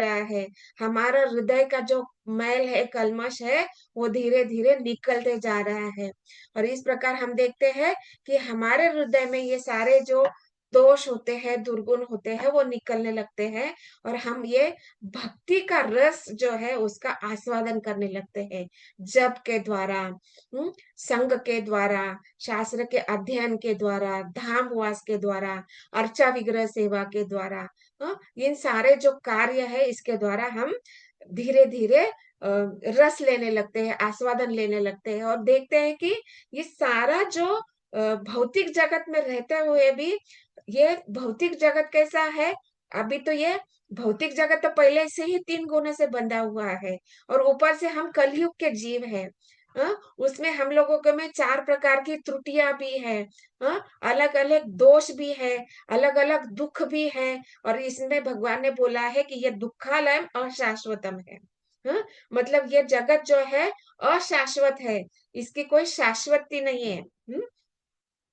रहा है, हमारा हृदय का जो मैल है, कल्मश है, वो धीरे धीरे निकलते जा रहा है। और इस प्रकार हम देखते हैं कि हमारे हृदय में ये सारे जो दोष होते हैं, दुर्गुण होते हैं, वो निकलने लगते हैं। और हम ये भक्ति का रस जो है उसका आस्वादन करने लगते हैं, जप के द्वारा, संग के द्वारा, शास्त्र के अध्ययन के द्वारा, धामवास के द्वारा, अर्चा विग्रह सेवा के द्वारा, इन सारे जो कार्य है इसके द्वारा हम धीरे धीरे रस लेने लगते हैं, आस्वादन लेने लगते हैं। और देखते हैं कि ये सारा जो भौतिक जगत में रहते हुए भी, ये भौतिक जगत कैसा है, अभी तो ये भौतिक जगत तो पहले से ही 3 गुणों से बंधा हुआ है, और ऊपर से हम कलयुग के जीव हैं। उसमें हम लोगों के में 4 प्रकार की त्रुटियां भी है, अलग अलग दोष भी है, अलग अलग दुख भी है। और इसमें भगवान ने बोला है कि ये दुखालयम अशाश्वतम है। मतलब ये जगत जो है अशाश्वत है, इसकी कोई शाश्वती नहीं है।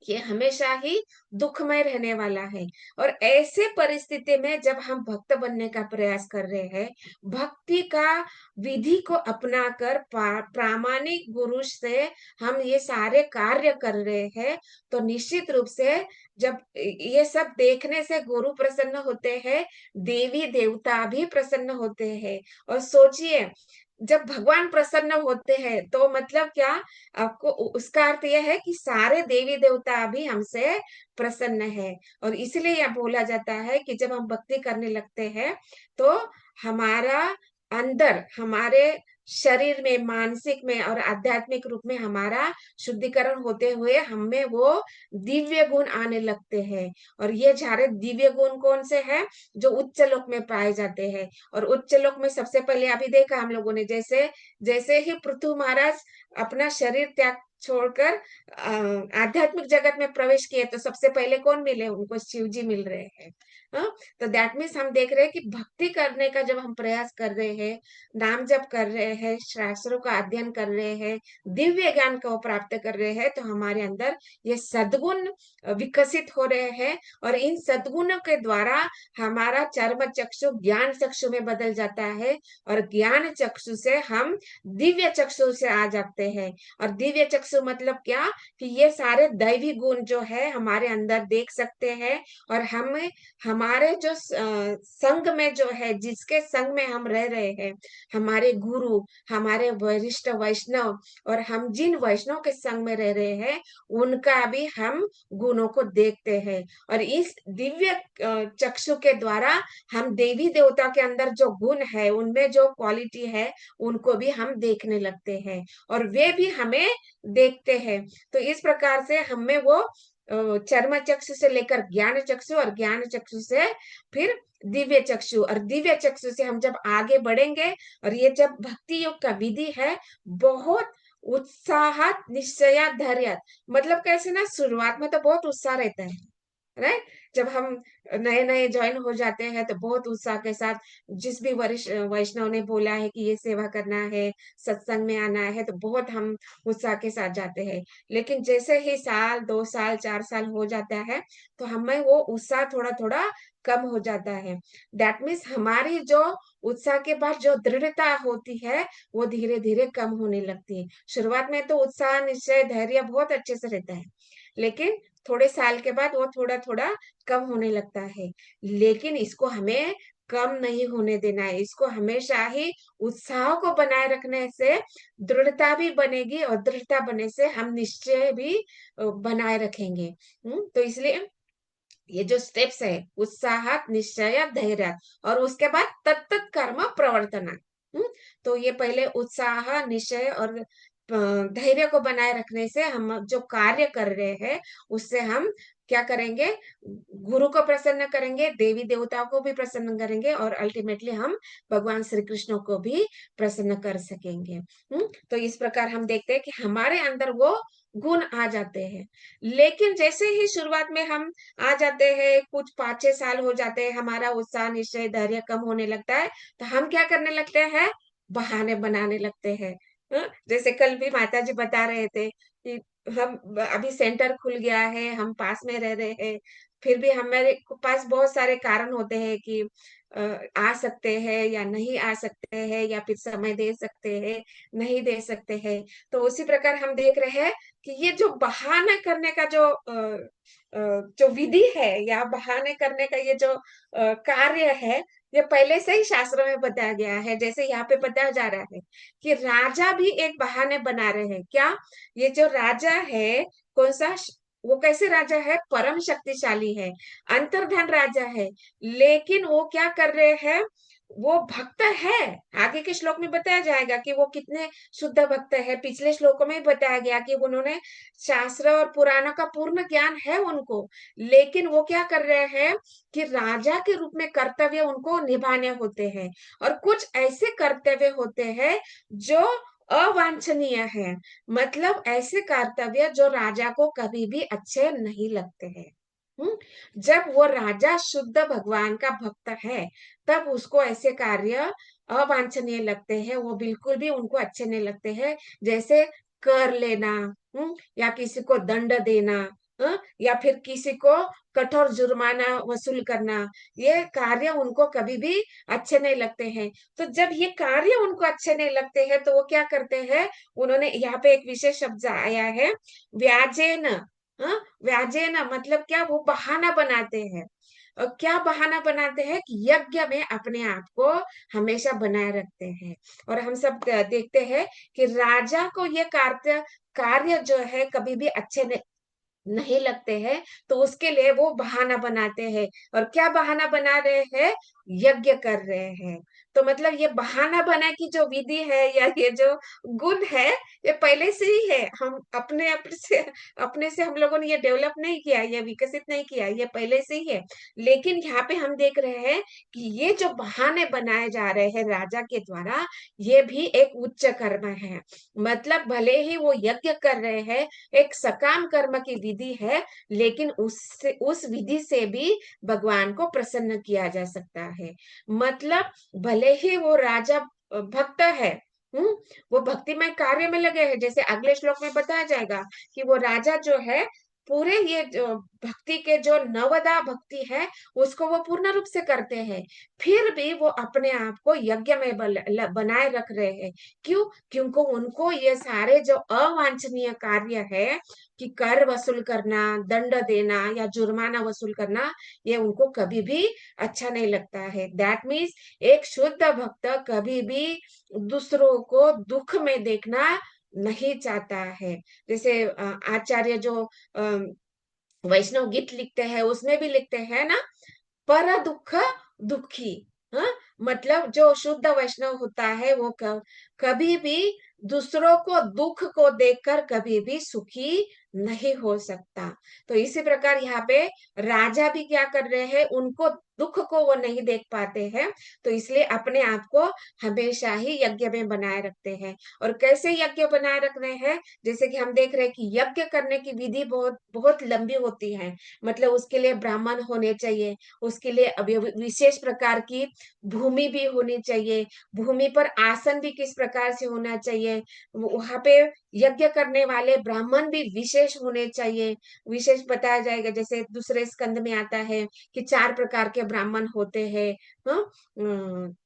ये हमेशा ही दुखमय रहने वाला है। और ऐसे परिस्थिति में जब हम भक्त बनने का प्रयास कर रहे हैं, भक्ति का विधि को अपनाकर प्रामाणिक गुरु से हम ये सारे कार्य कर रहे हैं, तो निश्चित रूप से जब ये सब देखने से गुरु प्रसन्न होते हैं, देवी देवता भी प्रसन्न होते हैं। और सोचिए, जब भगवान प्रसन्न होते हैं तो मतलब क्या, आपको उसका अर्थ यह है कि सारे देवी देवता भी हमसे प्रसन्न है। और इसलिए यह बोला जाता है कि जब हम भक्ति करने लगते हैं तो हमारा अंदर, हमारे शरीर में, मानसिक में और आध्यात्मिक रूप में हमारा शुद्धिकरण होते हुए हमें वो दिव्य गुण आने लगते हैं। और ये सारे दिव्य गुण कौन से हैं, जो उच्च लोक में पाए जाते हैं। और उच्च लोक में सबसे पहले अभी देखा हम लोगों ने, जैसे जैसे ही पृथु महाराज अपना शरीर त्याग छोड़कर आध्यात्मिक जगत में प्रवेश किए, तो सबसे पहले कौन मिले उनको, शिव जी मिल रहे हैं। तो दैट मीन्स हम देख रहे हैं कि भक्ति करने का जब हम प्रयास कर रहे हैं, नाम जप कर रहे हैं, शास्त्रों का अध्ययन कर रहे हैं, दिव्य ज्ञान को प्राप्त कर रहे हैं, तो हमारे अंदर ये सद्गुण विकसित हो रहे हैं। और इन सद्गुणों के द्वारा हमारा चर्म चक्षु ज्ञान चक्षु में बदल जाता है, और ज्ञान चक्षु से हम दिव्य चक्षु से आ जाते हैं। और दिव्य चक्षु मतलब क्या, कि ये सारे दैवी गुण जो है हमारे अंदर देख सकते हैं। और हम हमारे जो संग में जो है, जिसके संग में हम रह रहे हैं, हमारे गुरु, हमारे वरिष्ठ वैष्णव, और हम जिन वैष्णव के संग में रह रहे हैं, उनका भी हम गुणों को देखते हैं। और इस दिव्य चक्षु के द्वारा हम देवी देवता के अंदर जो गुण है, उनमें जो क्वालिटी है, उनको भी हम देखने लगते हैं, और वे भी हमें देखते हैं। तो इस प्रकार से हमें वो चर्म चक्षु से लेकर ज्ञान चक्षु, और ज्ञान चक्षु से फिर दिव्य चक्षु, और दिव्य चक्षु से हम जब आगे बढ़ेंगे, और ये जब भक्ति योग का विधि है, बहुत उत्साह, निश्चय, धैर्य, मतलब कैसे ना, शुरुआत में तो बहुत उत्साह रहता है, राइट। जब हम नए नए ज्वाइन हो जाते हैं तो बहुत उत्साह के साथ, जिस भी वरिष्ठ वैष्णव ने बोला है कि ये सेवा करना है, सत्संग में आना है, तो बहुत हम उत्साह के साथ जाते हैं। लेकिन जैसे ही साल, 2 साल, 4 साल हो जाता है, तो हमें वो उत्साह थोड़ा थोड़ा कम हो जाता है। दैट मीन्स हमारी जो उत्साह के बाद जो दृढ़ता होती है, वो धीरे धीरे कम होने लगती है। शुरुआत में तो उत्साह, निश्चय, धैर्य बहुत अच्छे से रहता है, लेकिन थोड़े साल के बाद वो थोड़ा थोड़ा कम होने लगता है। लेकिन इसको हमें कम नहीं होने देना है, इसको हमेशा ही उत्साह को बनाए रखने से दृढ़ता भी बनेगी, और दृढ़ता बने से हम निश्चय भी बनाए रखेंगे। तो इसलिए ये जो स्टेप्स है, उत्साह, निश्चय, धैर्य, और उसके बाद तत्त कर्म प्रवर्तना। तो ये पहले उत्साह, निश्चय और धैर्य को बनाए रखने से हम जो कार्य कर रहे हैं, उससे हम क्या करेंगे, गुरु को प्रसन्न करेंगे, देवी देवताओं को भी प्रसन्न करेंगे, और अल्टीमेटली हम भगवान श्री कृष्ण को भी प्रसन्न कर सकेंगे। तो इस प्रकार हम देखते हैं कि हमारे अंदर वो गुण आ जाते हैं। लेकिन जैसे ही शुरुआत में हम आ जाते हैं, कुछ 5-6 साल हो जाते हैं, हमारा उत्साह, निश्चय, धैर्य कम होने लगता है, तो हम क्या करने लगते हैं, बहाने बनाने लगते हैं। जैसे कल भी माता जी बता रहे थे कि हम अभी सेंटर खुल गया है, हम पास में रह रहे हैं, फिर भी हमारे पास बहुत सारे कारण होते हैं कि आ सकते हैं या नहीं आ सकते हैं, या फिर समय दे सकते हैं, नहीं दे सकते हैं। तो उसी प्रकार हम देख रहे हैं कि ये जो बहाना करने का जो विधि है, या बहाने करने का ये जो कार्य है, ये पहले से ही शास्त्रों में बताया गया है। जैसे यहाँ पे बताया जा रहा है कि राजा भी एक बहाने बना रहे हैं। क्या? ये जो राजा है, कौन सा, वो कैसे राजा है? परम शक्तिशाली है, अंतर्धान राजा है। लेकिन वो क्या कर रहे हैं? वो भक्त है। आगे के श्लोक में बताया जाएगा कि वो कितने शुद्ध भक्त है। पिछले श्लोकों में बताया गया कि उन्होंने शास्त्र और पुराणों का पूर्ण ज्ञान है उनको। लेकिन वो क्या कर रहे हैं कि राजा के रूप में कर्तव्य उनको निभाने होते हैं, और कुछ ऐसे कर्तव्य होते हैं जो अवांछनीय है। मतलब ऐसे कर्तव्य जो राजा को कभी भी अच्छे नहीं लगते हैं। जब वो राजा शुद्ध भगवान का भक्त है, तब उसको ऐसे कार्य अवांछनीय लगते हैं, वो बिल्कुल भी उनको अच्छे नहीं लगते हैं। जैसे कर लेना, या किसी को दंड देना, या फिर किसी को कठोर जुर्माना वसूल करना, ये कार्य उनको कभी भी अच्छे नहीं लगते हैं। तो जब ये कार्य उनको अच्छे नहीं लगते हैं, तो वो क्या करते हैं? उन्होंने यहाँ पे एक विशेष शब्द आया है, व्याजेन। व्याजेन मतलब क्या? वो बहाना बनाते हैं। और क्या बहाना बनाते हैं? कि यज्ञ में अपने आप को हमेशा बनाए रखते हैं। और हम सब देखते हैं कि राजा को ये कार्य कार्य जो है कभी भी अच्छे नहीं लगते हैं। तो उसके लिए वो बहाना बनाते हैं। और क्या बहाना बना रहे हैं? यज्ञ कर रहे हैं। तो मतलब ये बहाना बना की जो विधि है, या ये जो गुण है, ये पहले से ही है। हम अपने से हम लोगों ने ये डेवलप नहीं किया, ये विकसित नहीं किया, ये पहले से ही है। लेकिन यहाँ पे हम देख रहे हैं कि ये जो बहाने बनाए जा रहे हैं राजा के द्वारा, ये भी एक उच्च कर्म है। मतलब भले ही वो यज्ञ कर रहे हैं, एक सकाम कर्म की विधि है, लेकिन उससे, उस विधि से भी भगवान को प्रसन्न किया जा सकता है। मतलब भले ही वो राजा भक्त है, हम्म वो भक्तिमय कार्य में लगे हैं। जैसे अगले श्लोक में बताया जाएगा कि वो राजा जो है, पूरे ये जो भक्ति के जो नवदा भक्ति है, उसको वो पूर्ण रूप से करते हैं। फिर भी वो अपने आप को यज्ञ में बनाए रख रहे हैं। क्यों? क्योंकि उनको ये सारे जो अवांछनीय कार्य है, कि कर वसूल करना, दंड देना, या जुर्माना वसूल करना, ये उनको कभी भी अच्छा नहीं लगता है। दैट मीन्स एक शुद्ध भक्त कभी भी दूसरों को दुख में देखना नहीं चाहता है। जैसे आचार्य जो वैष्णव गीत लिखते हैं, उसमें भी लिखते हैं ना, पर दुख दुखी। हाँ, मतलब जो शुद्ध वैष्णव होता है, वो कभी भी दूसरों को दुख को देखकर कभी भी सुखी नहीं हो सकता। तो इसी प्रकार यहाँ पे राजा भी क्या कर रहे हैं? उनको दुख को वो नहीं देख पाते हैं, तो इसलिए अपने आप को हमेशा ही यज्ञ में बनाए रखते हैं। और कैसे यज्ञ बनाए रख रहे हैं? जैसे कि हम देख रहे हैं कि यज्ञ करने की विधि बहुत बहुत लंबी होती है। मतलब उसके लिए ब्राह्मण होने चाहिए, उसके लिए विशेष प्रकार की भूमि भी होनी चाहिए, भूमि पर आसन भी किस प्रकार से होना चाहिए, वहां पे यज्ञ करने वाले ब्राह्मण भी विशेष होने चाहिए। विशेष बताया जाएगा, जैसे दूसरे स्कंद में आता है कि 4 प्रकार के ब्राह्मण होते हैं। हाँ,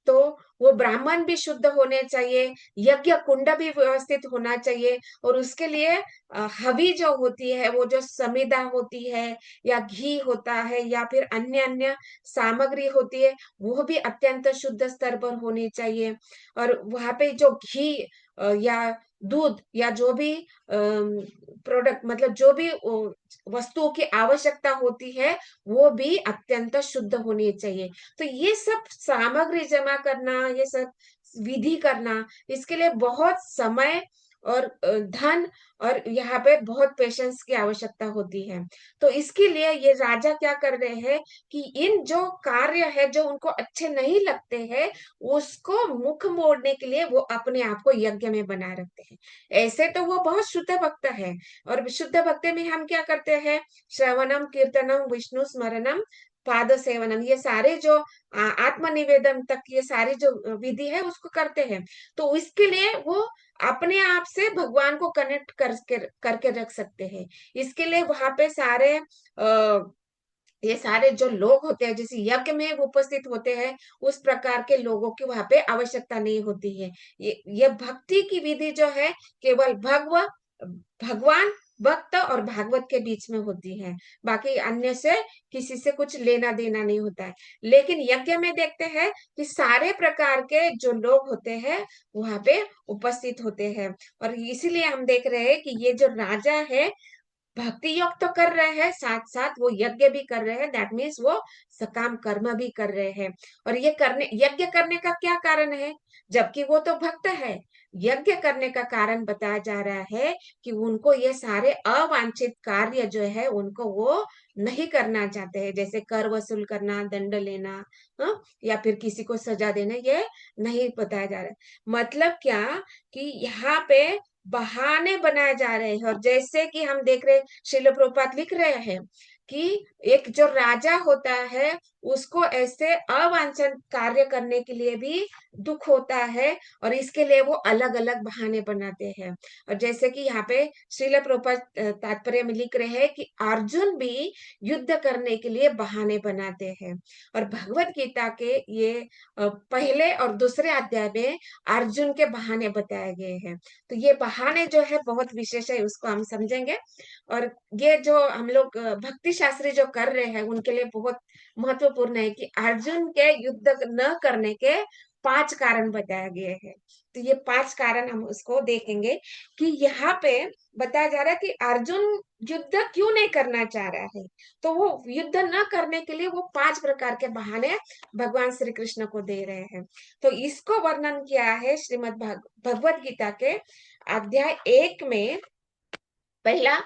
तो वो ब्राह्मण भी शुद्ध होने चाहिए, यज्ञ कुंड भी व्यवस्थित होना चाहिए। और उसके लिए हवि जो होती है, वो जो समिधा होती है, या घी होता है, या फिर अन्य अन्य सामग्री होती है, वो भी अत्यंत शुद्ध स्तर पर होनी चाहिए। और वहां पे जो घी या दूध, या जो भी प्रोडक्ट, मतलब जो भी वस्तुओं की आवश्यकता होती है, वो भी अत्यंत शुद्ध होनी चाहिए। तो ये सब सामग्री जमा करना, ये सब विधि करना, इसके लिए बहुत समय और धन, और यहाँ पे बहुत पेशेंस की आवश्यकता होती है। तो इसके लिए ये राजा क्या कर रहे हैं कि इन जो कार्य है जो उनको अच्छे नहीं लगते हैं, उसको मुख मोड़ने के लिए वो अपने आप को यज्ञ में बनाए रखते हैं। ऐसे तो वो बहुत शुद्ध भक्त है। और शुद्ध भक्ति में हम क्या करते हैं? श्रवणम, कीर्तनम, विष्णु स्मरणम, पाद सेवनम, ये सारे जो आत्मनिवेदन तक ये सारी जो विधि है, उसको करते हैं। तो इसके लिए वो अपने आप से भगवान को कनेक्ट करके रख सकते हैं। इसके लिए वहां पे सारे ये सारे जो लोग होते हैं जैसे यज्ञ में उपस्थित होते हैं, उस प्रकार के लोगों की वहां पे आवश्यकता नहीं होती है। ये भक्ति की विधि जो है केवल भगवान, भक्त और भागवत के बीच में होती है। बाकी अन्य से किसी से कुछ लेना देना नहीं होता है। लेकिन यज्ञ में देखते हैं कि सारे प्रकार के जो लोग होते हैं वहां पे उपस्थित होते हैं। और इसीलिए हम देख रहे हैं कि ये जो राजा है भक्ति योग तो कर रहे हैं, साथ साथ वो यज्ञ भी कर रहे हैं। दैट मीन्स वो सकाम कर्म भी कर रहे हैं। और ये करने यज्ञ करने का क्या कारण है, जबकि वो तो भक्त है। यज्ञ करने का कारण बताया जा रहा है कि उनको ये सारे अवांछित कार्य जो है उनको वो नहीं करना चाहते हैं, जैसे कर वसूल करना, दंड लेना, या फिर किसी को सजा देना, ये नहीं बताया जा रहा है। मतलब क्या कि यहाँ पे बहाने बनाए जा रहे हैं। और जैसे कि हम देख रहे, श्रील प्रभुपाद लिख रहे हैं कि एक जो राजा होता है उसको ऐसे अवांछित कार्य करने के लिए भी दुख होता है, और इसके लिए वो अलग अलग बहाने बनाते हैं। और जैसे कि यहाँ पे श्रील प्रभुपाद तात्पर्य में लिख रहे हैं कि अर्जुन भी युद्ध करने के लिए बहाने बनाते हैं। और भगवत गीता के ये पहले और दूसरे अध्याय में अर्जुन के बहाने बताए गए हैं। तो ये बहाने जो है बहुत विशेष है, उसको हम समझेंगे। और ये जो हम लोग भक्ति शास्त्री जो कर रहे हैं उनके लिए बहुत महत्वपूर्ण है कि अर्जुन के युद्ध न करने के 5 कारण बताए गए हैं। तो ये 5 कारण हम उसको देखेंगे कि यहाँ पे बताया जा रहा है कि अर्जुन युद्ध क्यों नहीं करना चाह रहा है। तो वो युद्ध न करने के लिए वो 5 प्रकार के बहाने भगवान श्री कृष्ण को दे रहे हैं। तो इसको वर्णन किया है श्रीमद् भगवत गीता के अध्याय 1 में। पहला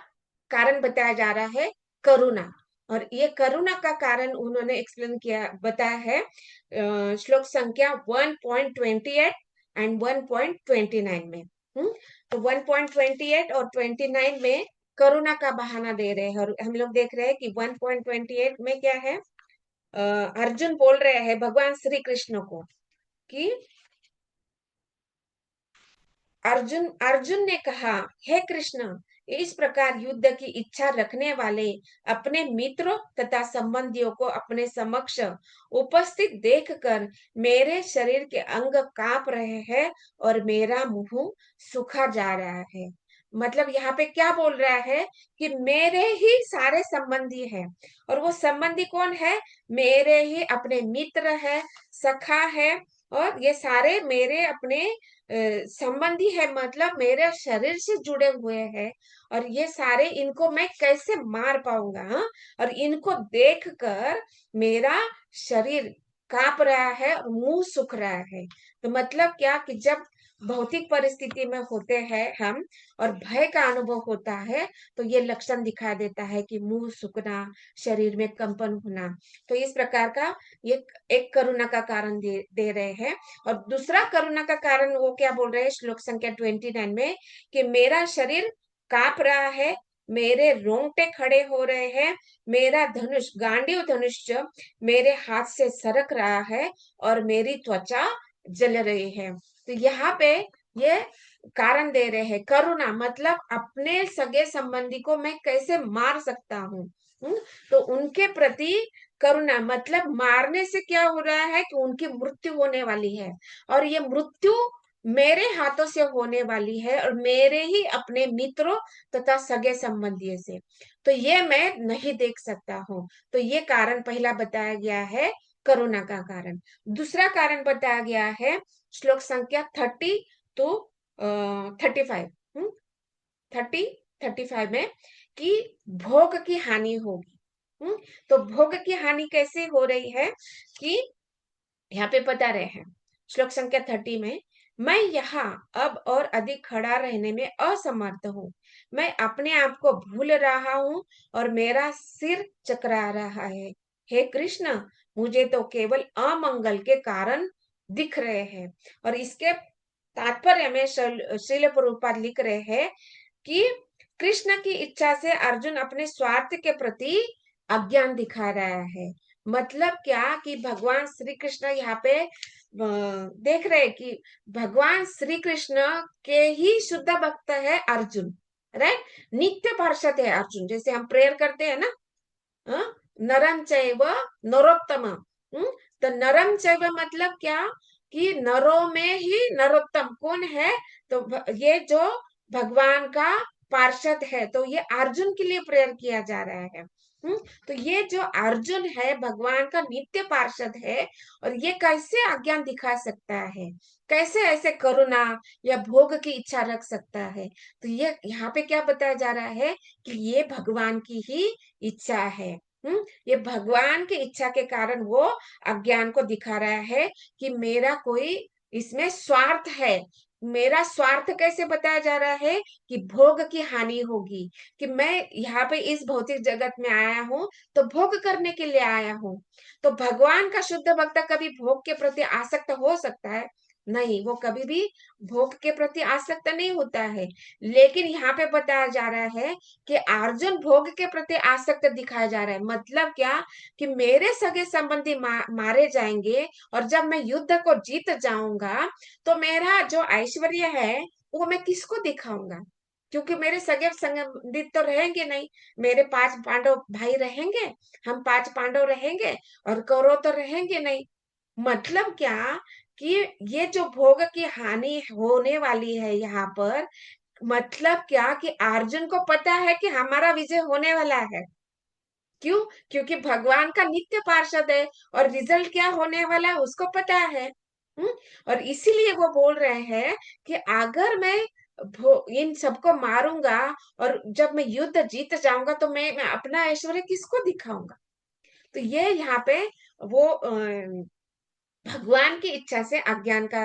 कारण बताया जा रहा है करुणा। और ये करुणा का कारण उन्होंने एक्सप्लेन किया, बताया है श्लोक संख्या 1.28 एंड 1.29 में। तो 1.28 और 29 में करुणा का बहाना दे रहे हैं। और हम लोग देख रहे हैं कि 1.28 में क्या है, अर्जुन बोल रहे हैं भगवान श्री कृष्ण को कि अर्जुन अर्जुन ने कहा, हे कृष्ण, इस प्रकार युद्ध की इच्छा रखने वाले अपने मित्रों तथा संबंधियों को अपने समक्ष उपस्थित देखकर मेरे शरीर के अंग कांप रहे हैं और मेरा मुंह सूखा जा रहा है। मतलब यहाँ पे क्या बोल रहा है कि मेरे ही सारे संबंधी हैं। और वो संबंधी कौन है, मेरे ही अपने मित्र है, सखा है, और ये सारे मेरे अपने संबंधी है, मतलब मेरे शरीर से जुड़े हुए हैं। और ये सारे इनको मैं कैसे मार पाऊंगा, हाँ? और इनको देखकर मेरा शरीर कांप रहा है और मुंह सूख रहा है। तो मतलब क्या कि जब भौतिक परिस्थिति में होते हैं हम और भय का अनुभव होता है, तो ये लक्षण दिखा देता है कि मुंह सूखना, शरीर में कंपन होना। तो इस प्रकार का ये एक करुणा का कारण दे रहे हैं। और दूसरा करुणा का कारण वो क्या बोल रहे हैं श्लोक संख्या 29 में, कि मेरा शरीर कांप रहा है, मेरे रोंगटे खड़े हो रहे हैं, मेरा धनुष गांडीव धनुष जो मेरे हाथ से सरक रहा है और मेरी त्वचा जल रही है। तो यहाँ पे ये कारण दे रहे हैं करुणा, मतलब अपने सगे संबंधी को मैं कैसे मार सकता हूँ। तो उनके प्रति करुणा, मतलब मारने से क्या हो रहा है कि उनकी मृत्यु होने वाली है। और ये मृत्यु मेरे हाथों से होने वाली है और मेरे ही अपने मित्रों तथा सगे संबंधियों से। तो ये मैं नहीं देख सकता हूँ। तो ये कारण पहला बताया गया है, करुणा का कारण। दूसरा कारण बताया गया है श्लोक संख्या 35 में कि भोग की हानि होगी। तो भोग की हानि कैसे हो रही है कि यहाँ पे बता रहे हैं श्लोक संख्या 30 में, मैं यहाँ अब और अधिक खड़ा रहने में असमर्थ हूँ। मैं अपने आप को भूल रहा हूँ और मेरा सिर चकरा रहा है। हे कृष्ण, मुझे तो केवल अमंगल के कारण दिख रहे हैं। और इसके तात्पर्य में श्रील प्रभुपाद लिख रहे हैं कि कृष्ण की इच्छा से अर्जुन अपने स्वार्थ के प्रति अज्ञान दिखा रहा है। मतलब क्या कि भगवान श्री कृष्ण यहाँ पे देख रहे कि भगवान श्री कृष्ण के ही शुद्ध भक्त है अर्जुन, राइट? नित्य पार्षद है अर्जुन, जैसे हम प्रेयर करते हैं ना, हाँ? नरम चैव नरोत्तम। तो नरम चैव मतलब क्या, कि नरों में ही नरोत्तम कौन है, तो ये जो भगवान का पार्षद है, तो ये अर्जुन के लिए प्रेयर किया जा रहा है। तो ये जो अर्जुन है भगवान का नित्य पार्षद है, और ये कैसे अज्ञान दिखा सकता है, कैसे ऐसे करुणा या भोग की इच्छा रख सकता है। तो ये यहाँ पे क्या बताया जा रहा है, कि ये भगवान की ही इच्छा है। ये भगवान की इच्छा के कारण वो अज्ञान को दिखा रहा है कि मेरा कोई इसमें स्वार्थ है। मेरा स्वार्थ कैसे बताया जा रहा है, कि भोग की हानि होगी, कि मैं यहाँ पे इस भौतिक जगत में आया हूँ तो भोग करने के लिए आया हूँ। तो भगवान का शुद्ध भक्त कभी भोग के प्रति आसक्त हो सकता है? नहीं, वो कभी भी भोग के प्रति आसक्त नहीं होता है। लेकिन यहाँ पे बताया जा रहा है कि अर्जुन भोग के प्रति आसक्त दिखाया जा रहा है। मतलब क्या, कि मेरे सगे संबंधी मारे जाएंगे, और जब मैं युद्ध को जीत जाऊंगा तो मेरा जो ऐश्वर्य है वो मैं किसको दिखाऊंगा, क्योंकि मेरे सगे संबंधी तो रहेंगे नहीं। मेरे 5 पांडव भाई रहेंगे, हम 5 पांडव रहेंगे, और कौरव तो रहेंगे नहीं। मतलब क्या, कि ये जो भोग की हानि होने वाली है यहाँ पर, मतलब क्या, कि अर्जुन को पता है कि हमारा विजय होने वाला है। क्यों? क्योंकि भगवान का नित्य पार्षद है, और रिजल्ट क्या होने वाला है उसको पता है। हम्म और इसीलिए वो बोल रहे हैं कि अगर मैं इन सबको मारूंगा, और जब मैं युद्ध जीत जाऊंगा तो मैं अपना ऐश्वर्य किसको दिखाऊंगा। तो ये यहाँ पे वो भगवान की इच्छा से अज्ञान का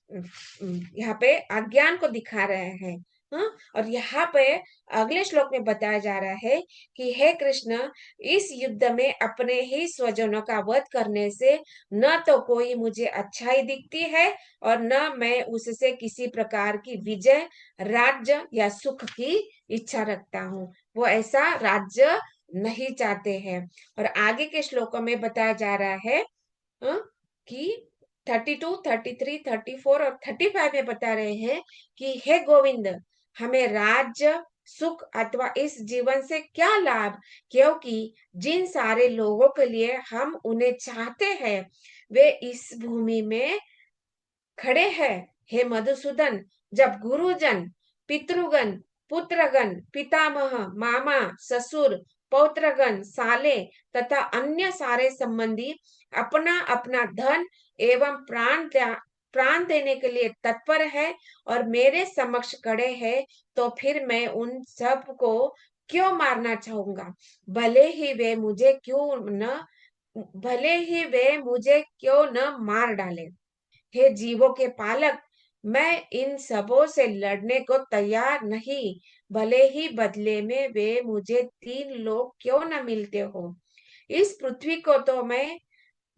यहाँ पे अज्ञान को दिखा रहे हैं। हाँ? और यहाँ पे अगले श्लोक में बताया जा रहा है कि हे कृष्ण, इस युद्ध में अपने ही स्वजनों का वध करने से न तो कोई मुझे अच्छाई दिखती है, और न मैं उससे किसी प्रकार की विजय, राज्य या सुख की इच्छा रखता हूँ। वो ऐसा राज्य नहीं चाहते हैं। और आगे के श्लोकों में बताया जा रहा है हाँ, कि 32, 33, 34 और 35 में बता रहे हैं कि हे गोविंद, हमें राज्य, सुख अथवा इस जीवन से क्या लाभ, क्योंकि जिन सारे लोगों के लिए हम उन्हें चाहते हैं वे इस भूमि में खड़े हैं। हे मधुसूदन, जब गुरुजन, पितृगण, पुत्रगण, पितामह, मामा, ससुर, पौत्रगण, साले तथा अन्य सारे संबंधी अपना अपना धन एवं प्राण देने के लिए तत्पर है और मेरे समक्ष खड़े हैं, तो फिर मैं उन सब को क्यों मारना चाहूंगा, भले ही वे मुझे क्यों न भले ही वे मुझे क्यों न मार डाले। हे जीवों के पालक, मैं इन सबों से लड़ने को तैयार नहीं, भले ही बदले में वे मुझे 3 लोग क्यों न मिलते हो। इस पृथ्वी को तो मैं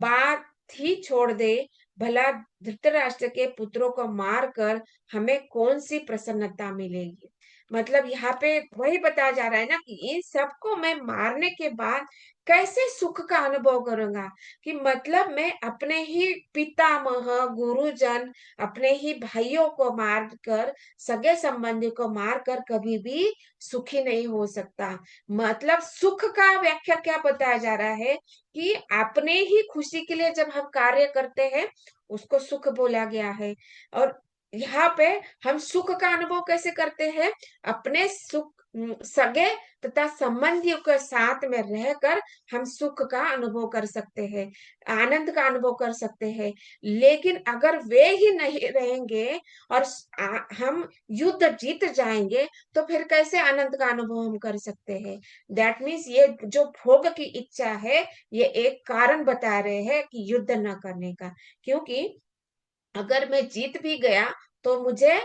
बात ही छोड़ दे, भला धृतराष्ट्र के पुत्रों को मारकर हमें कौन सी प्रसन्नता मिलेगी। मतलब यहाँ पे वही बताया जा रहा है ना, कि इन सबको मैं मारने के बाद कैसे सुख का अनुभव करूंगा। कि मतलब मैं अपने ही पितामह, गुरुजन, अपने ही भाइयों को मारकर, सगे संबंधी को मारकर कभी भी सुखी नहीं हो सकता। मतलब सुख का व्याख्या क्या बताया जा रहा है, कि अपने ही खुशी के लिए जब हम कार्य करते हैं उसको सुख बोला गया है। और यहाँ पे हम सुख का अनुभव कैसे करते हैं, अपने सुख सगे तथा संबंधियों के साथ में रहकर हम सुख का अनुभव कर सकते हैं, आनंद का अनुभव कर सकते हैं। लेकिन अगर वे ही नहीं रहेंगे और हम युद्ध जीत जाएंगे, तो फिर कैसे आनंद का अनुभव हम कर सकते हैं। दैट मीन्स ये जो भोग की इच्छा है, ये एक कारण बता रहे हैं कि युद्ध न करने का। क्योंकि अगर मैं जीत भी गया तो मुझे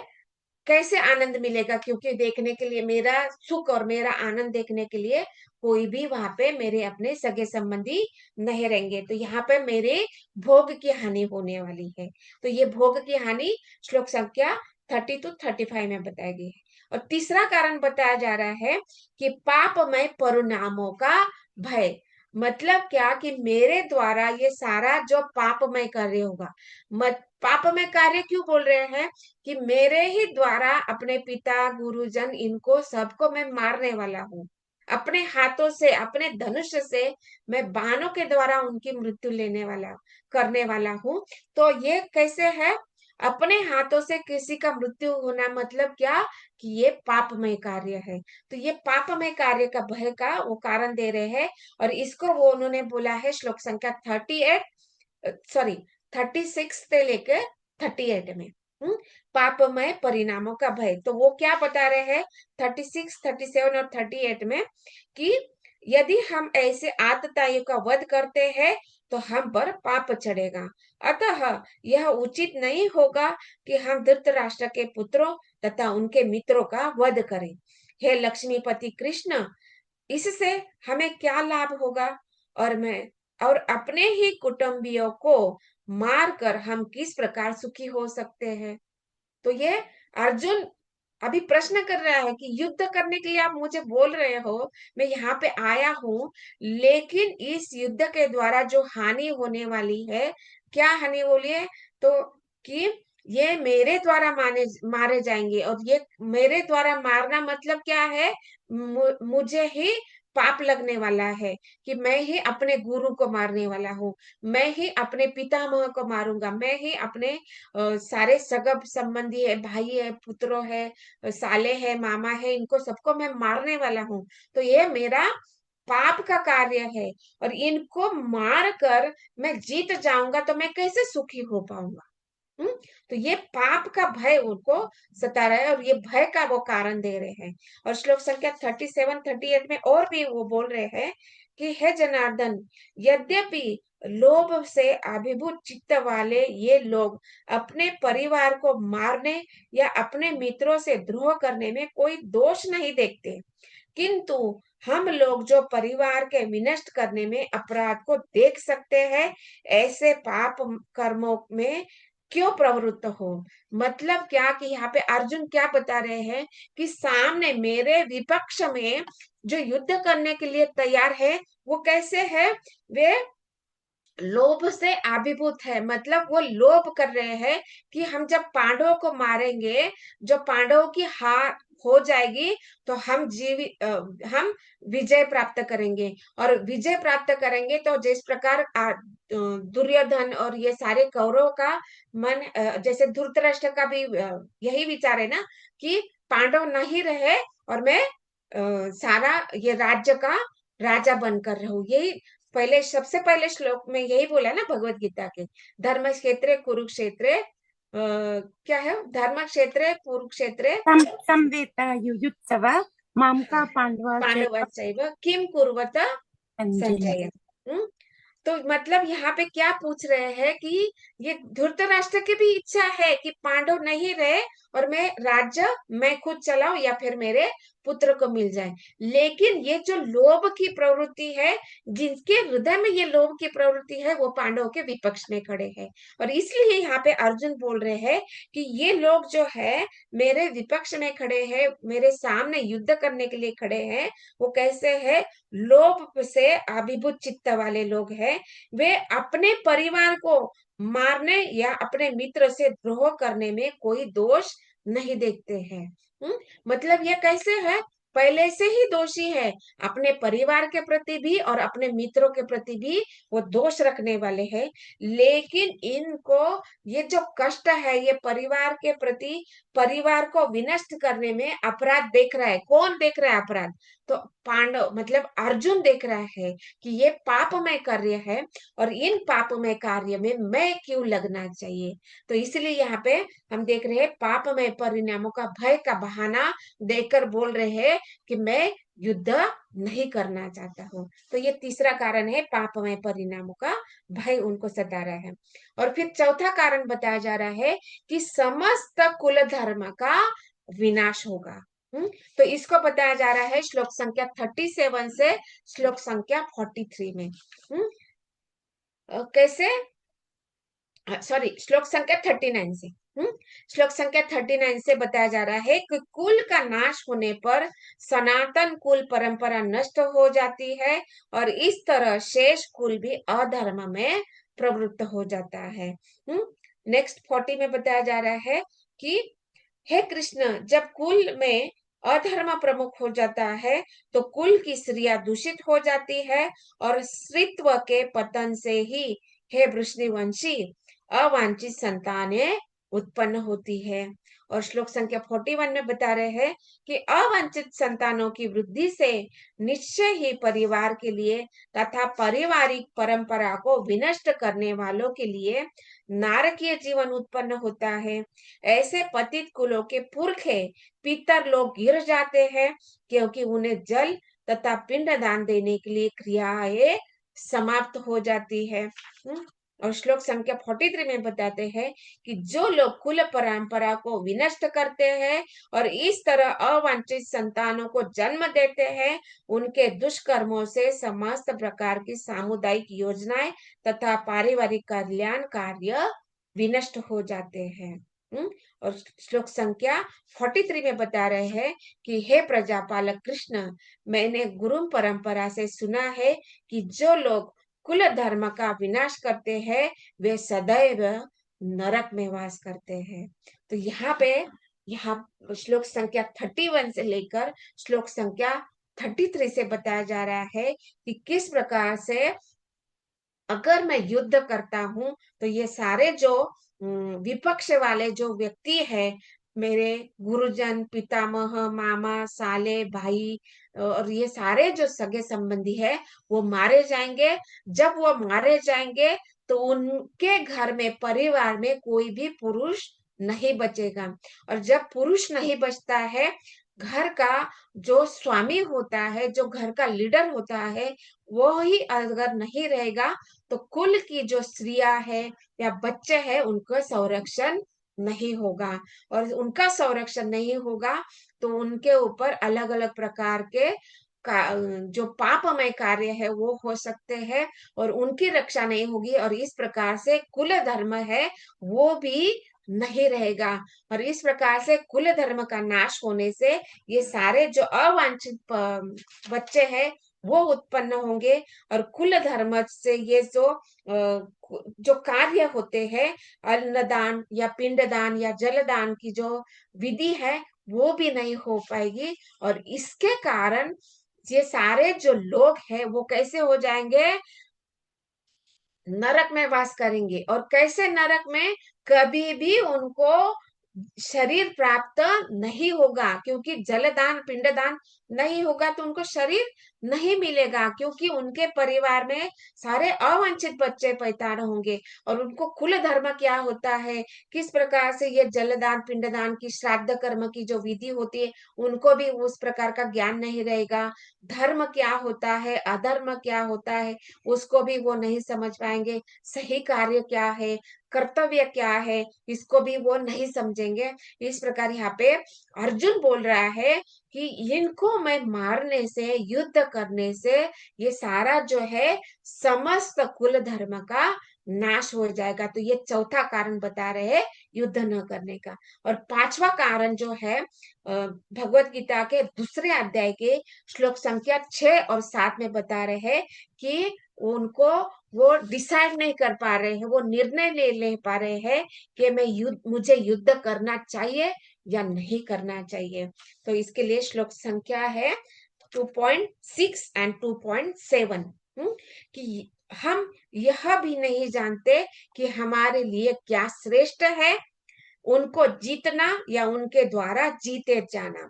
कैसे आनंद मिलेगा, क्योंकि देखने के लिए मेरा सुख और मेरा आनंद देखने के लिए कोई भी वहां पे मेरे अपने सगे संबंधी नहीं रहेंगे। तो यहाँ पे मेरे भोग की हानि होने वाली है। तो ये भोग की हानि श्लोक संख्या 30 to 35 में बताई गई है। और तीसरा कारण बताया जा रहा है कि पापमय परिणामों का भय। मतलब क्या, कि मेरे द्वारा ये सारा जो पापमय कार्य होगा, मत पापमय कार्य क्यों बोल रहे हैं, कि मेरे ही द्वारा अपने पिता, गुरुजन, इनको सबको मैं मारने वाला हूँ। अपने हाथों से, अपने धनुष से मैं बाणों के द्वारा उनकी मृत्यु लेने वाला करने वाला हूँ। तो ये कैसे है? अपने हाथों से किसी का मृत्यु होना मतलब क्या? कि ये पापमय कार्य है। तो ये पापमय कार्य का भय का वो कारण दे रहे हैं। और इसको वो उन्होंने बोला है श्लोक संख्या 36 से लेके 38 में। पापमय परिणामों का भय। तो वो क्या बता रहे हैं 36, 37 और 38 में कि यदि हम ऐसे आतताइयों का वध करते हैं तो हम पर पाप चढ़ेगा। अतः यह उचित नहीं होगा कि हम धृतराष्ट्र के पुत्रों तथा उनके मित्रों का वध करें। हे लक्ष्मीपति कृष्ण, इससे हमें क्या लाभ होगा? और मैं और अपने ही कुटुंबियों को मारकर हम किस प्रकार सुखी हो सकते हैं? तो ये अर्जुन अभी प्रश्न कर रहा है कि युद्ध करने के लिए आप मुझे बोल रहे हो, मैं यहाँ पे आया हूँ, लेकिन इस युद्ध के द्वारा जो हानि होने वाली है, क्या हानि होली है? तो कि ये मेरे द्वारा मारे जाएंगे। और ये मेरे द्वारा मारना मतलब क्या है? मुझे ही पाप लगने वाला है कि मैं ही अपने गुरु को मारने वाला हूँ, मैं ही अपने पितामह को मारूंगा, मैं ही अपने सारे सगब संबंधी है, भाई है, पुत्रों है, साले है, मामा है, इनको सबको मैं मारने वाला हूँ। तो ये मेरा पाप का कार्य है। और इनको मार कर मैं जीत जाऊंगा तो मैं कैसे सुखी हो पाऊंगा? हम्म तो ये पाप का भय उनको सता रहा है और ये भय का वो कारण दे रहे हैं। और श्लोक संख्या 37, 38 में और भी वो बोल रहे हैं कि हे जनार्दन, यद्यपि लोभ से अभिभूत चित्त वाले ये लोग अपने परिवार को मारने या अपने मित्रों से द्रोह करने में कोई दोष नहीं देखते, किंतु हम लोग जो परिवार के विनष्ट करने में अपराध को देख सकते हैं, ऐसे पाप कर्मों में क्यों प्रवृत्त हो? मतलब क्या कि यहाँ पे अर्जुन क्या बता रहे हैं कि सामने मेरे विपक्ष में जो युद्ध करने के लिए तैयार है, वो कैसे है? वे लोभ से आविर्भूत है। मतलब वो लोभ कर रहे हैं कि हम जब पांडवों को मारेंगे, जो पांडवों की हार हो जाएगी, तो हम विजय प्राप्त करेंगे। और विजय प्राप्त करेंगे तो जिस प्रकार दुर्योधन और ये सारे कौरवों का मन, जैसे धृतराष्ट्र का भी यही विचार है ना कि पांडव नहीं रहे और मैं सारा ये राज्य का राजा बनकर रहूं। यही पहले सबसे पहले श्लोक में यही बोला ना भगवत गीता के, धर्म क्षेत्रे कुरुक्षेत्रे, क्या है? धर्म क्षेत्रे कुरुक्षेत्रे संवेतायुयुत्सव माम का पांडवा चैव पांडवश्चैव किम कुर्वत संजय। संजय। हम्म तो मतलब यहाँ पे क्या पूछ रहे हैं कि ये धृतराष्ट्र की भी इच्छा है कि पांडव नहीं रहे और मैं खुद चलाऊं या फिर मेरे पुत्र को मिल जाए। लेकिन ये जो लोभ की प्रवृत्ति है, जिनके हृदय में ये लोभ की प्रवृत्ति है, वो पांडवों के विपक्ष में खड़े हैं। और इसलिए यहाँ पे अर्जुन बोल रहे हैं कि ये लोग जो है मेरे विपक्ष में खड़े हैं, मेरे सामने युद्ध करने के लिए खड़े हैं। वो कैसे है? लोभ से अभिभूत चित्त वाले लोग हैं। वे अपने परिवार को मारने या अपने मित्र से द्रोह करने में कोई दोष नहीं देखते हैं। मतलब ये कैसे है? पहले से ही दोषी है, अपने परिवार के प्रति भी और अपने मित्रों के प्रति भी वो दोष रखने वाले हैं। लेकिन इनको ये जो कष्ट है, ये परिवार के प्रति, परिवार को विनष्ट करने में अपराध देख रहा है। कौन देख रहा है अपराध? तो पांडव मतलब अर्जुन देख रहा है कि ये पापमय कार्य है और इन पापमय कार्य में मैं क्यों लगना चाहिए। तो इसलिए यहाँ पे हम देख रहे हैं पापमय परिणामों का भय का बहाना देकर बोल रहे हैं कि मैं युद्ध नहीं करना चाहता हूँ। तो ये तीसरा कारण है, पापमय परिणामों का भय उनको सता रहा है। और फिर चौथा कारण बताया जा रहा है कि समस्त कुल धर्म का विनाश होगा। तो इसको बताया जा रहा है श्लोक संख्या 37 से श्लोक संख्या 43 में। कैसे? सॉरी, श्लोक संख्या 39 से। श्लोक संख्या 39 से बताया जा रहा है कि कुल का नाश होने पर सनातन कुल परंपरा नष्ट हो जाती है और इस तरह शेष कुल भी अधर्म में प्रवृत्त हो जाता है। नेक्स्ट 40 में बताया जा रहा है कि हे कृष्ण, जब कुल में अधर्म प्रमुख हो जाता है तो कुल की स्त्रियां दूषित हो जाती है और स्त्रीत्व के पतन से ही हे वृष्णिवंशी अवांछित संतानें उत्पन्न होती है। और श्लोक संख्या 41 में बता रहे हैं कि अवांछित संतानों की वृद्धि से निश्चय ही परिवार के लिए तथा पारिवारिक परंपरा को विनष्ट करने वालों के लिए नारकीय जीवन उत्पन्न होता है। ऐसे पतित कुलों के पुरखे पितर लोग गिर जाते हैं क्योंकि उन्हें जल तथा पिंड दान देने के लिए क्रियाएं समाप्त हो जाती है। और श्लोक संख्या 43 में बताते हैं कि जो लोग कुल परंपरा को विनष्ट करते हैं और इस तरह अवांछित संतानों को जन्म देते हैं, उनके दुष्कर्मों से समस्त प्रकार की सामुदायिक योजनाएं तथा पारिवारिक कल्याण कार्य विनष्ट हो जाते हैं। और श्लोक संख्या 43 में बता रहे हैं कि हे प्रजापालक कृष्ण, मैंने गुरु परंपरा से सुना है कि जो लोग कुल धर्म का विनाश करते हैं वे सदैव नरक में वास करते हैं। तो यहाँ श्लोक संख्या 31 से लेकर श्लोक संख्या 33 से बताया जा रहा है कि किस प्रकार से अगर मैं युद्ध करता हूं तो ये सारे जो विपक्ष वाले जो व्यक्ति है, मेरे गुरुजन, पितामह, मामा, साले, भाई और ये सारे जो सगे संबंधी है वो मारे जाएंगे। जब वो मारे जाएंगे तो उनके घर में, परिवार में कोई भी पुरुष नहीं बचेगा। और जब पुरुष नहीं बचता है, घर का जो स्वामी होता है, जो घर का लीडर होता है, वो ही अगर नहीं रहेगा तो कुल की जो स्त्रियां है या बच्चे हैं उनका संरक्षण नहीं होगा। और उनका संरक्षण नहीं होगा तो उनके ऊपर अलग अलग प्रकार के जो पापमय कार्य है वो हो सकते हैं और उनकी रक्षा नहीं होगी और इस प्रकार से कुल धर्म है वो भी नहीं रहेगा। और इस प्रकार से कुल धर्म का नाश होने से ये सारे जो अवांछित बच्चे हैं वो उत्पन्न होंगे और कुल धर्म से ये जो कार्य होते हैं, अन्नदान या पिंडदान या जलदान की जो विधि है वो भी नहीं हो पाएगी। और इसके कारण ये सारे जो लोग हैं वो कैसे हो जाएंगे, नरक में वास करेंगे। और कैसे नरक में, कभी भी उनको शरीर प्राप्त नहीं होगा क्योंकि जलदान पिंडदान नहीं होगा तो उनको शरीर नहीं मिलेगा क्योंकि उनके परिवार में सारे अवांछित बच्चे पैदा होंगे। और उनको कुल धर्म क्या होता है, किस प्रकार से ये जलदान पिंडदान की श्राद्ध कर्म की जो विधि होती है उनको भी उस प्रकार का ज्ञान नहीं रहेगा। धर्म क्या होता है, अधर्म क्या होता है उसको भी वो नहीं समझ पाएंगे। सही कार्य क्या है, कर्तव्य क्या है, इसको भी वो नहीं समझेंगे। इस प्रकार यहाँ पे अर्जुन बोल रहा है कि इनको मैं मारने से, युद्ध करने से ये सारा जो है समस्त कुल धर्म का नाश हो जाएगा। तो ये चौथा कारण बता रहे हैं युद्ध न करने का। और पांचवा कारण जो है भगवत गीता के दूसरे अध्याय के श्लोक संख्या 6 और 7 में बता रहे हैं कि उनको वो डिसाइड नहीं कर पा रहे हैं, वो निर्णय ले पा रहे हैं कि मुझे युद्ध करना चाहिए या नहीं करना चाहिए। तो इसके लिए श्लोक संख्या है 2.6 एंड 2.7 कि हम यह भी नहीं जानते कि हमारे लिए क्या श्रेष्ठ है, उनको जीतना या उनके द्वारा जीते जाना।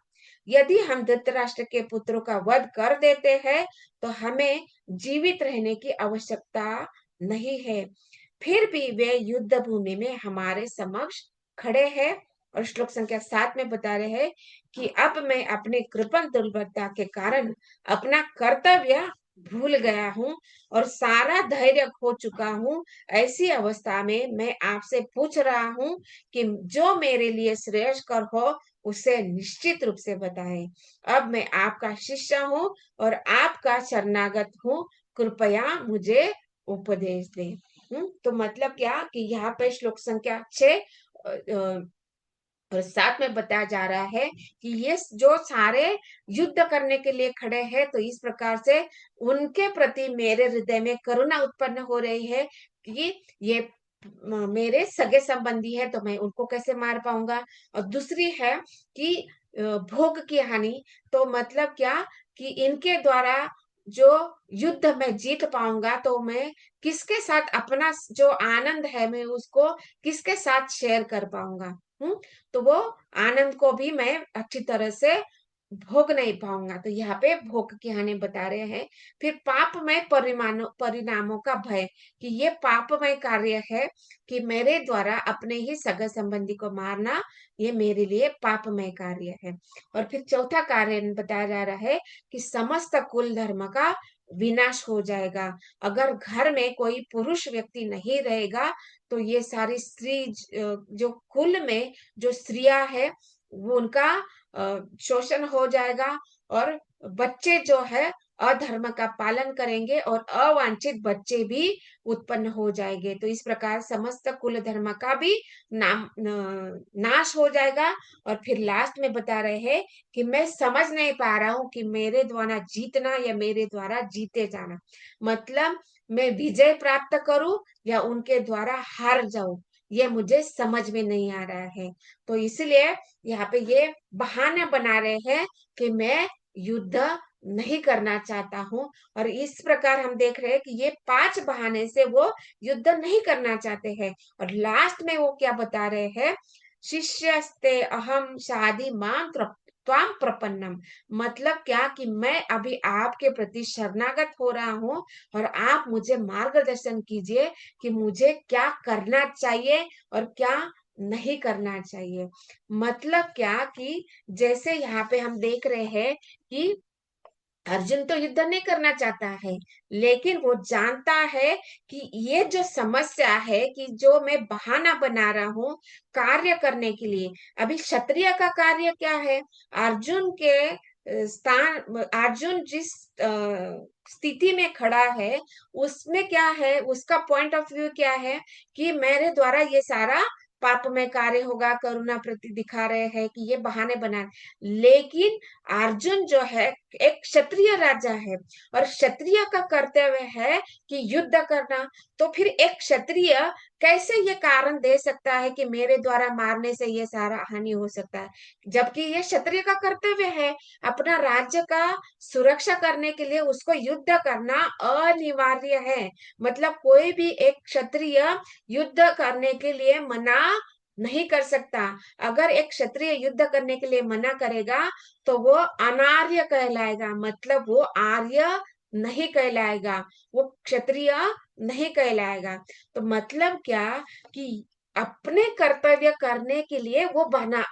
यदि हम धृतराष्ट्र के पुत्रों का वध कर देते हैं तो हमें जीवित रहने की आवश्यकता नहीं है, फिर भी वे युद्ध भूमि में हमारे समक्ष खड़े हैं। और श्लोक संख्या 7 में बता रहे हैं कि अब मैं अपनी कृपण दुर्बलता के कारण अपना कर्तव्य भूल गया हूँ और सारा धैर्य खो चुका हूँ। ऐसी अवस्था में मैं आपसे पूछ रहा हूँ कि जो मेरे लिए श्रेयस्कर हो उसे निश्चित रूप से बताएं। अब मैं आपका शिष्य हूँ और आपका शरणागत हूँ, कृपया मुझे उपदेश दें। तो मतलब क्या कि यहाँ पे श्लोक संख्या 6 और 7 में बताया जा रहा है कि ये जो सारे युद्ध करने के लिए खड़े हैं तो इस प्रकार से उनके प्रति मेरे हृदय में करुणा उत्पन्न हो रही है कि ये मेरे सगे संबंधी है तो मैं उनको कैसे मार पाऊंगा। और दूसरी है कि भोग की हानि, तो मतलब क्या कि इनके द्वारा जो युद्ध में जीत पाऊंगा तो मैं किसके साथ अपना जो आनंद है मैं उसको किसके साथ शेयर कर पाऊंगा। तो वो आनंद को भी मैं अच्छी तरह से भोग नहीं पाऊंगा। तो यहाँ पे भोग की हानि बता रहे हैं। फिर पापमय परिणामों का भय, कि ये पापमय कार्य है कि मेरे द्वारा अपने ही सगा संबंधी को मारना, ये मेरे लिए पापमय कार्य है। और फिर चौथा कार्य बताया जा रहा है कि समस्त कुल धर्म का विनाश हो जाएगा। अगर घर में कोई पुरुष व्यक्ति नहीं रहेगा तो ये सारी स्त्री जो कुल में जो स्त्रियां है वो उनका शोषण हो जाएगा। और बच्चे जो है अधर्म का पालन करेंगे और अवांछित बच्चे भी उत्पन्न हो जाएंगे। तो इस प्रकार समस्त कुल धर्म का भी नाश हो जाएगा। और फिर लास्ट में बता रहे हैं कि मैं समझ नहीं पा रहा हूं कि मेरे द्वारा जीतना या मेरे द्वारा जीते जाना, मतलब मैं विजय प्राप्त करूं या उनके द्वारा हार जाऊं, ये मुझे समझ में नहीं आ रहा है। तो इसलिए यहाँ पे ये बहाने बना रहे हैं कि मैं युद्ध नहीं करना चाहता हूँ। और इस प्रकार हम देख रहे हैं कि ये 5 बहाने से वो युद्ध नहीं करना चाहते हैं। और लास्ट में वो क्या बता रहे हैं, शिष्यस्ते अहम शादी मां त्वाम प्रपन्नम, मतलब क्या कि मैं अभी आपके प्रति शरणागत हो रहा हूँ और आप मुझे मार्गदर्शन कीजिए कि मुझे क्या करना चाहिए और क्या नहीं करना चाहिए। मतलब क्या कि जैसे यहाँ पे हम देख रहे हैं कि अर्जुन तो युद्ध नहीं करना चाहता है, लेकिन वो जानता है कि ये जो समस्या है कि जो मैं बहाना बना रहा हूँ कार्य करने के लिए। अभी क्षत्रिय का कार्य क्या है, अर्जुन के स्थान, अर्जुन जिस स्थिति में खड़ा है उसमें क्या है, उसका पॉइंट ऑफ व्यू क्या है कि मेरे द्वारा ये सारा पाप में कार्य होगा, करुणा प्रति दिखा रहे हैं कि ये बहाने बना। लेकिन अर्जुन जो है एक क्षत्रिय राजा है और क्षत्रिय का कर्तव्य है कि युद्ध करना। तो फिर एक क्षत्रिय कैसे ये कारण दे सकता है कि मेरे द्वारा मारने से ये सारा हानि हो सकता है, जबकि ये क्षत्रिय का कर्तव्य है अपना राज्य का सुरक्षा करने के लिए उसको युद्ध करना अनिवार्य है। मतलब कोई भी एक क्षत्रिय युद्ध करने के लिए मना नहीं कर सकता। अगर एक क्षत्रिय युद्ध करने के लिए मना करेगा तो वो अनार्य कहलाएगा, मतलब वो आर्य नहीं कहलाएगा, वो क्षत्रिय नहीं कहलाएगा। तो मतलब क्या कि अपने कर्तव्य करने के लिए वो बना,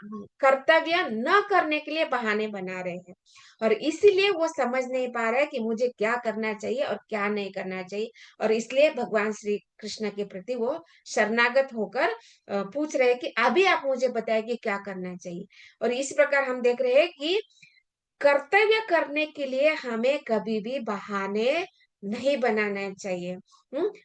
कर्तव्य न करने के लिए बहाने बना रहे हैं। और इसीलिए वो समझ नहीं पा रहे कि मुझे क्या करना चाहिए और क्या नहीं करना चाहिए। और इसलिए भगवान श्री कृष्ण के प्रति वो शरणागत होकर पूछ रहे हैं कि अभी आप मुझे बताएं कि क्या करना चाहिए। और इस प्रकार हम देख रहे हैं कि कर्तव्य करने के लिए हमें कभी भी बहाने नहीं बनाना चाहिए।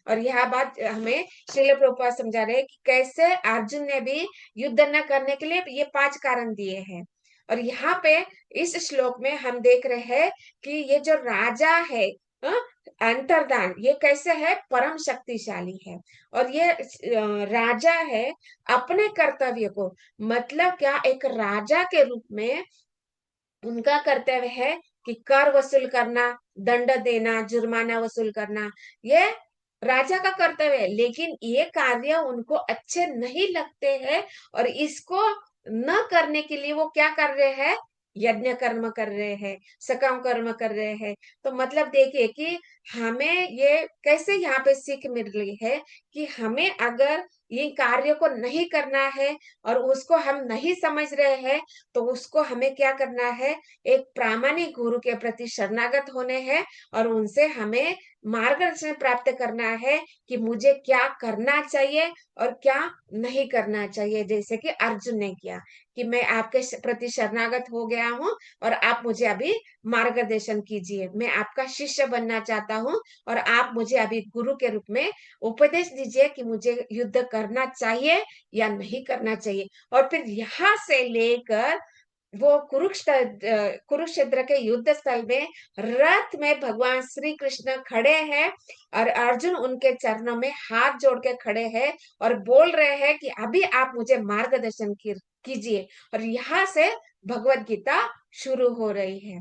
और यह बात हमें श्रील प्रभुपाद समझा रहे हैं कि कैसे अर्जुन ने भी युद्ध न करने के लिए ये 5 कारण दिए हैं। और यहाँ पे इस श्लोक में हम देख रहे हैं कि ये जो राजा है, हाँ, अंतर्दान ये कैसे है, परम शक्तिशाली है। और ये राजा है अपने कर्तव्य को, मतलब क्या एक राजा के रूप में उनका कर्तव्य है कि कर वसूल करना, दंड देना, जुर्माना वसूल करना, ये राजा का कर्तव्य है। लेकिन ये कार्य उनको अच्छे नहीं लगते हैं और इसको न करने के लिए वो क्या कर रहे हैं, यज्ञ कर्म कर रहे हैं, सकाम कर्म कर रहे हैं। तो मतलब देखिए कि हमें ये कैसे यहाँ पे सीख मिल रही है कि हमें अगर ये कार्य को नहीं करना है और उसको हम नहीं समझ रहे हैं तो उसको हमें क्या करना है, एक प्रामाणिक गुरु के प्रति शरणागत होने हैं और उनसे हमें मार्गदर्शन प्राप्त करना है कि मुझे क्या करना चाहिए और क्या नहीं करना चाहिए। जैसे कि अर्जुन ने किया कि मैं आपके प्रति शरणागत हो गया हूँ और आप मुझे अभी मार्गदर्शन कीजिए, मैं आपका शिष्य बनना चाहता हूँ और आप मुझे अभी गुरु के रूप में उपदेश दीजिए कि मुझे युद्ध करना चाहिए या नहीं करना चाहिए। और फिर यहाँ से लेकर वो कुरुक्षेत्र के युद्ध स्थल में रथ में भगवान श्री कृष्ण खड़े हैं और अर्जुन उनके चरणों में हाथ जोड़ के खड़े हैं और बोल रहे हैं कि अभी आप मुझे मार्गदर्शन कीजिए। और यहाँ से भगवत गीता शुरू हो रही है।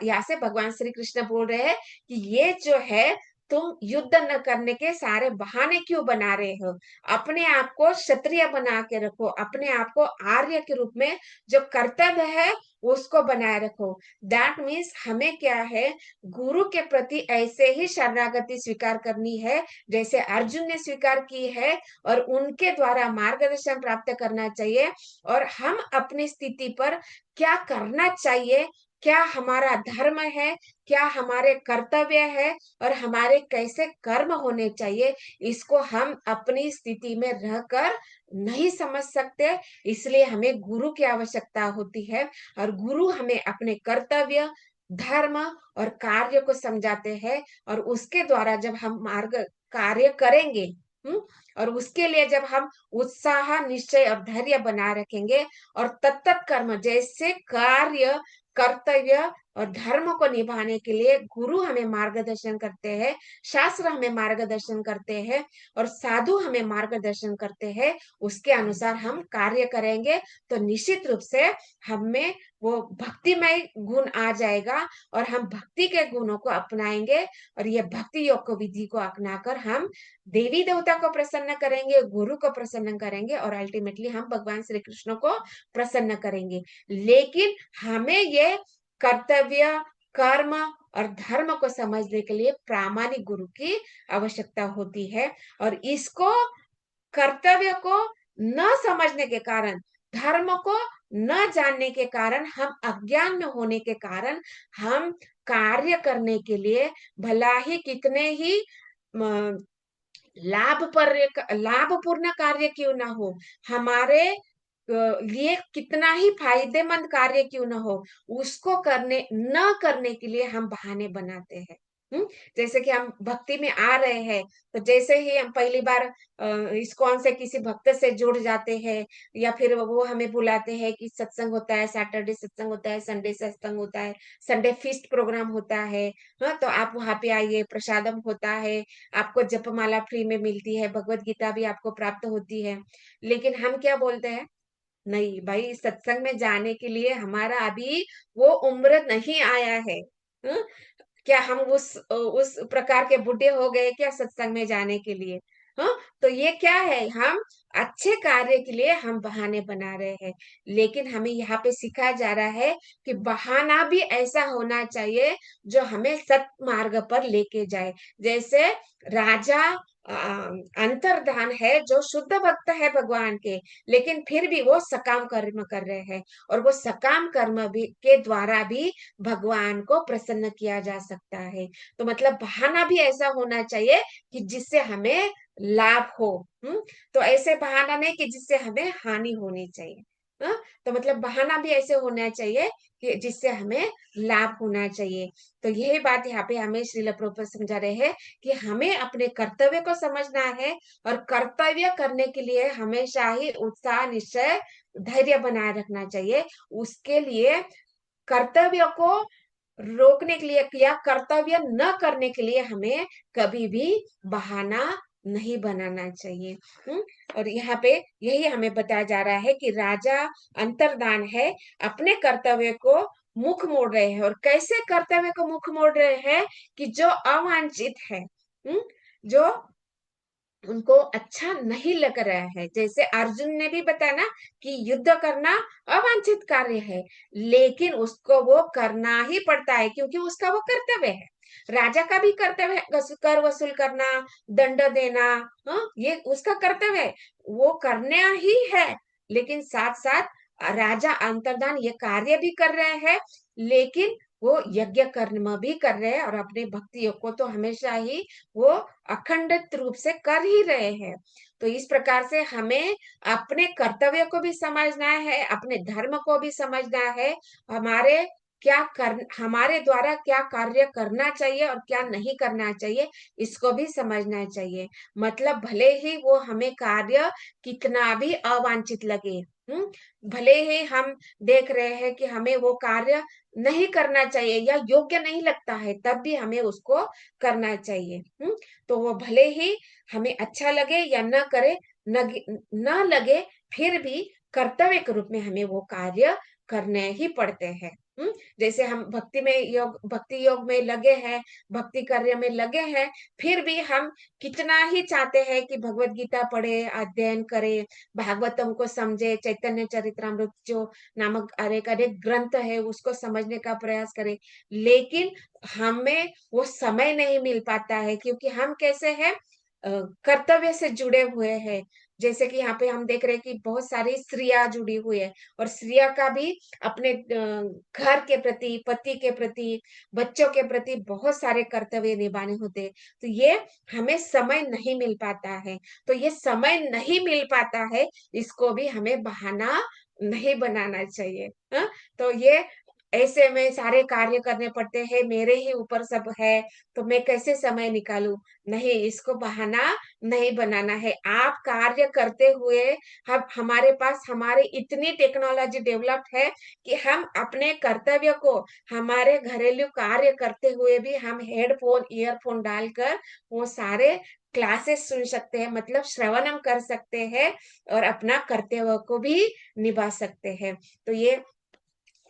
यहाँ से भगवान श्री कृष्ण बोल रहे हैं कि ये जो है, तुम युद्ध न करने के सारे बहाने क्यों बना रहे हो? अपने आप को क्षत्रिय बना के रखो, अपने आप को आर्य के रूप में जो कर्तव्य है उसको बनाए रखो। दैट मीन्स हमें क्या है, गुरु के प्रति ऐसे ही शरणागति स्वीकार करनी है जैसे अर्जुन ने स्वीकार की है, और उनके द्वारा मार्गदर्शन प्राप्त करना चाहिए। और हम अपनी स्थिति पर क्या करना चाहिए, क्या हमारा धर्म है, क्या हमारे कर्तव्य है, और हमारे कैसे कर्म होने चाहिए, इसको हम अपनी स्थिति में रहकर नहीं समझ सकते। इसलिए हमें गुरु की आवश्यकता होती है, और गुरु हमें अपने कर्तव्य, धर्म और कार्य को समझाते हैं। और उसके द्वारा जब हम मार्ग कार्य करेंगे, और उसके लिए जब हम उत्साह, निश्चय और धैर्य बना रखेंगे, और तत्त कर्म जैसे कार्य, कर्तव्य और धर्म को निभाने के लिए गुरु हमें मार्गदर्शन करते हैं, शास्त्र हमें मार्गदर्शन करते हैं, और साधु हमें मार्गदर्शन करते हैं, उसके अनुसार हम कार्य करेंगे तो निश्चित रूप से हमें वो भक्तिमय गुण आ जाएगा, और हम भक्ति के गुणों को अपनाएंगे। और ये भक्ति योग को विधि को अपनाकर हम देवी देवता को प्रसन्न करेंगे, गुरु को प्रसन्न करेंगे, और अल्टीमेटली हम भगवान श्री कृष्ण को प्रसन्न करेंगे। लेकिन हमें ये कर्तव्य, कर्म और धर्म को समझने के लिए प्रामाणिक गुरु की आवश्यकता होती है। और इसको, कर्तव्य को न समझने के कारण, धर्म को न जानने के कारण, हम अज्ञान में होने के कारण, हम कार्य करने के लिए भला ही कितने ही लाभपूर्ण कार्य क्यों ना हो, हमारे लिए कितना ही फायदेमंद कार्य क्यों ना हो, उसको करने के लिए हम बहाने बनाते हैं। हम्म जैसे कि हम भक्ति में आ रहे हैं, तो जैसे ही हम पहली बार इस्कॉन से किसी भक्त से जुड़ जाते हैं, या फिर वो हमें बुलाते हैं कि सत्संग होता है, सैटरडे सत्संग होता है, संडे सत्संग होता है, संडे फीस्ट प्रोग्राम होता है, हाँ, तो आप वहां पे आइए, प्रसादम होता है, आपको जपमाला फ्री में मिलती है, भगवत गीता भी आपको प्राप्त होती है। लेकिन हम क्या बोलते हैं, नहीं भाई, सत्संग में जाने के लिए हमारा अभी वो उम्र नहीं आया है। हाँ? क्या हम उस प्रकार के बुढ़े हो गए क्या सत्संग में जाने के लिए? हाँ, तो ये क्या है, हम अच्छे कार्य के लिए हम बहाने बना रहे हैं। लेकिन हमें यहाँ पे सिखाया जा रहा है कि बहाना भी ऐसा होना चाहिए जो हमें सत मार्ग पर लेके जाए। जैसे राजा अंतर्धान है, जो शुद्ध भक्त है भगवान के, लेकिन फिर भी वो सकाम कर्म कर रहे हैं, और वो सकाम कर्म भी के द्वारा भी भगवान को प्रसन्न किया जा सकता है। तो मतलब बहाना भी ऐसा होना चाहिए कि जिससे हमें लाभ हो। तो ऐसे बहाना नहीं कि जिससे हमें हानि होनी चाहिए। हाँ? तो मतलब बहाना भी ऐसे होना चाहिए कि जिससे हमें लाभ होना चाहिए। तो यही बात यहाँ पे हमें श्रील प्रभुपाद समझा रहे हैं कि हमें अपने कर्तव्य को समझना है, और कर्तव्य करने के लिए हमेशा ही उत्साह, निश्चय, धैर्य बनाए रखना चाहिए। उसके लिए कर्तव्य को रोकने के लिए या कर्तव्य न करने के लिए हमें कभी भी बहाना नहीं बनाना चाहिए। और यहाँ पे यही हमें बताया जा रहा है कि राजा अंतर्धान है, अपने कर्तव्य को मुख मोड़ रहे हैं। और कैसे कर्तव्य को मुख मोड़ रहे हैं, कि जो अवांछित है, जो उनको अच्छा नहीं लग रहा है, जैसे अर्जुन ने भी बताया ना कि युद्ध करना अवांछित कार्य है, लेकिन उसको वो करना ही पड़ता है क्योंकि उसका वो कर्तव्य है। राजा का भी कर्तव्य है, कर वसूल करना, दंड देना, हाँ, ये उसका कर्तव्य है, वो करना ही है। लेकिन साथ साथ राजा अंतर्धान ये कार्य भी कर रहे हैं, लेकिन वो यज्ञ कर्म भी कर रहे हैं, और अपने भक्तियों को तो हमेशा ही वो अखंडित रूप से कर ही रहे हैं। तो इस प्रकार से हमें अपने कर्तव्य को भी समझना है, अपने धर्म को भी समझना है, हमारे हमारे द्वारा क्या कार्य करना चाहिए और क्या नहीं करना चाहिए, इसको भी समझना चाहिए। मतलब भले ही वो हमें कार्य कितना भी अवांछित लगे, भले ही हम देख रहे हैं कि हमें वो कार्य नहीं करना चाहिए या योग्य नहीं लगता है, तब भी हमें उसको करना चाहिए। तो वो भले ही हमें अच्छा लगे या न करे, न लगे, फिर भी कर्तव्य के रूप में हमें वो कार्य करने ही पड़ते हैं। जैसे हम भक्ति योग में लगे हैं, भक्ति कार्य में लगे हैं, फिर भी हम कितना ही चाहते हैं कि भगवत गीता पढ़े, अध्ययन करे, भागवतम को समझे, चैतन्य चरितमृत जो नामक अनेक अनेक ग्रंथ है उसको समझने का प्रयास करें, लेकिन हमें वो समय नहीं मिल पाता है, क्योंकि हम कैसे हैं, कर्तव्य से जुड़े हुए हैं। जैसे कि यहाँ पे हम देख रहे हैं कि बहुत सारी स्त्रियां जुड़ी हुई है, और स्त्रिया का भी अपने घर के प्रति, पति के प्रति, बच्चों के प्रति बहुत सारे कर्तव्य निभाने होते हैं। तो ये हमें समय नहीं मिल पाता है। तो ये समय नहीं मिल पाता है, इसको भी हमें बहाना नहीं बनाना चाहिए। हाँ? तो ये ऐसे में सारे कार्य करने पड़ते हैं, मेरे ही ऊपर सब है, तो मैं कैसे समय निकालूं? नहीं, इसको बहाना नहीं बनाना है। आप कार्य करते हुए, हम हमारे पास हमारे इतनी टेक्नोलॉजी डेवलप्ड है कि हम अपने कर्तव्य को, हमारे घरेलू कार्य करते हुए भी हम हेडफोन, ईयरफोन डालकर वो सारे क्लासेस सुन सकते हैं, मतलब श्रवणम कर सकते हैं, और अपना कर्तव्य को भी निभा सकते हैं। तो ये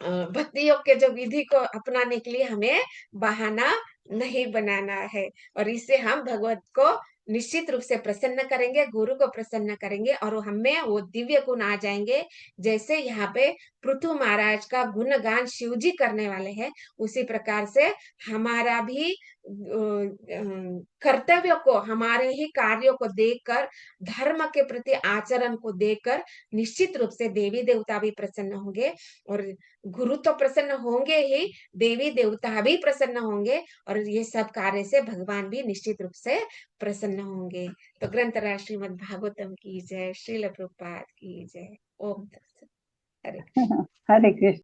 भक्ति योग के जो विधि को अपनाने के लिए हमें बहाना नहीं बनाना है, और इससे हम भगवत को निश्चित रूप से प्रसन्न करेंगे, गुरु को प्रसन्न करेंगे, और हमें वो दिव्य गुण आ जाएंगे। जैसे यहाँ पे पृथु महाराज का गुणगान शिव जी करने वाले हैं, उसी प्रकार से हमारा भी कर्तव्य को, हमारे ही कार्यों को देखकर, धर्म के प्रति आचरण को देखकर निश्चित रूप से देवी देवता भी प्रसन्न होंगे, और गुरु तो प्रसन्न होंगे ही, देवी देवता भी प्रसन्न होंगे, और ये सब कार्य से भगवान भी निश्चित रूप से प्रसन्न होंगे। तो ग्रंथराज श्रीमद् भागवतम की जय, श्रील प्रभुपाद की जय। ओम तत्सत। हरे कृष्ण। हरे कृष्ण।